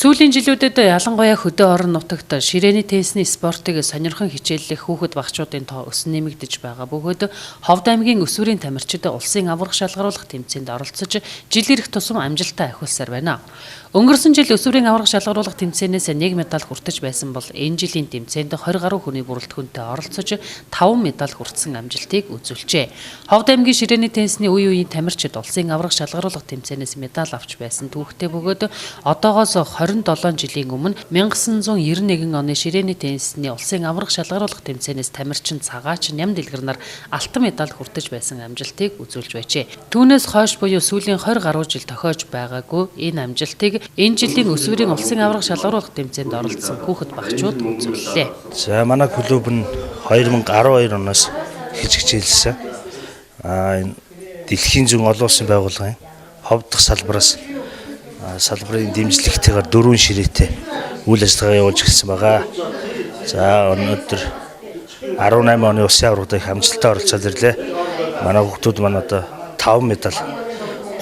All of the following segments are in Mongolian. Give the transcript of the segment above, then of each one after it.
Сүүлийн жилүүдэд ялангуяа хөдөө орон нутагт ширээний теннисний спортыг сонирхон хичээллэх хүүхэд багчуудын тоо өсөн нэмэгдэж байгаа бөгөөд Ховд аймгийн өсвөрийн тамирчид улсын аварга шалгаруулах тэмцээнд оролцож жил ирэх тусам амжилтаа ахиулсаар байна. Өнгөрсөн жил өсвөрийн аварга шалгаруулах тэмцээнээс 1 медаль хүртэж байсан бол энэ жилийн тэмцээнд 20 гаруй хүний бүрэлдэхүүнтэй оролцож 5 медаль хүртсэн амжилтыг үзүүлжээ. Ховд аймгийн ширээний теннисний үе үеийн тамирчид улсын аварга шалгаруулах тэмцээнээс медаль авч байсан түүхтэй бөгөөд одоогоос 27 жилийн өмнө 1991 оны ширээний теннисний улсын аварга шалгаруулах тэмцээнээс тамирчин цагаач ням дэлгэрнаар алтан медаль хүртэж байсан амжилтыг үзүүлж байжээ. Түүнээс хойш буюу сүүлийн 20 гаруй жил тохиож байгаагүй энэ амжилтыг энэ жилийн өсвөрийн улсын аварга шалгаруулах тэмцээнд оролцсон хүүхэд багчууд үзүүллээ. За манай клуб нь 2012 оноос эхэлж хичээлсэн. Энэ дэлхийн зүүн олон улсын байгууллагын Ховд дахь салбараас салбарын дэмжлэгтэйгээр 4 ширээтэй үйл ажиллагаа явуулж эхэлсэн байгаа. За өнөөдөр 18 оны улсын аваргад их амжилттай оролцоод ирлээ. Манай хүүхдүүд маань одоо 5 медаль,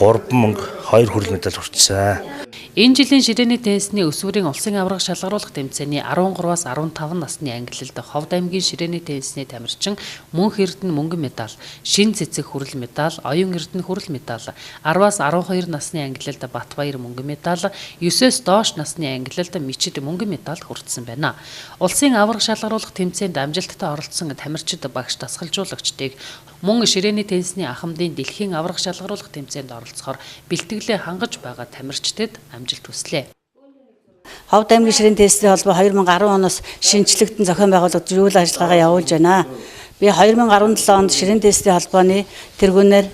3 мөнгө, 2 хүрэл медаль хүртсэн. Энэ жилийн ширээний теннисний өсвөрийн улсын аварга шалгаруулах тэмцээний 13-аас 15 насны ангилалд Ховд аймгийн ширээний теннисний тамирчин Мөнх Эрдэнэ мөнгөн медаль, Шин Цэцэг хүрэл медаль, Оюн Эрдэнэ хүрэл медаль, 10-аас 12 насны ангилалд Батбаяр мөнгөн медаль, 9-өөс доош насны ангилалд Мичид мөнгөн медаль хүртсэн байна. Улсын аварга шалгаруулах тэмцээнд амжилттай оролцсон тамирчид багш дасгалжуулагчдыг мөн ширээний теннисний ахмадын дэлхийн аварга шалгаруулах тэмцээнд оролцохоор бэлтгэлээ хангаж байгаа тамирчдад амжилт хүслээ. Ховд аймгийн ширээний теннисний холбоо 2010 оноос шинжлэхдэн зохион байгуулагдаж үйл ажиллагаагаа явуулж байна. Би 2017 онд ширээний теннисний холбооны тэргүүнээр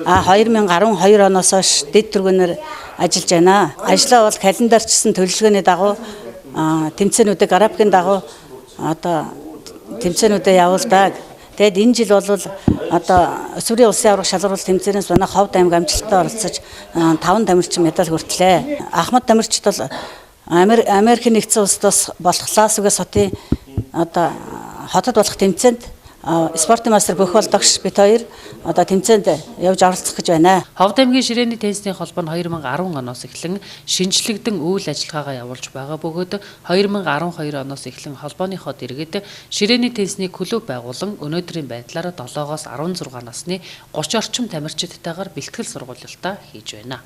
2012 оноос хойш дэд тэргүүнээр ажиллаж байна. Ажлаа бол календарчсан төлөвлөгөөний дагуу тэмцээнүүдийг графикийн дагуу одоо тэмцээнүүдэд явуулдаг. Тэгэд энэ жил бол өсвөрийн улсын аварга шалгаруулах тэмцээнээс манай Ховд аймаг амжилттай оролцож 5 тамирчин медаль хүртлээ. Ахмад тамирчид бол Америкийн нэгдсэн улсаас болох Лас-Вегас хотын хотод болох тэмцээнд спортын мастер бүх болдогч бид хоёр тэмцээнд явж оролцох гэж байна. Ховд аймгийн ширээний теннисний холбоо нь 2010 оноос эхлэн шинжлэгдэн үйл ажиллагаагаа явуулж байгаа бөгөөд 2012 оноос эхлэн холбооныхоо дэргэд ширээний теннисний клуб байгуулан өнөөдрийн байдлаар 7-оос 16 насны 30 орчим тамирчидтайгаар бэлтгэл сургуулиудаа хийж байна.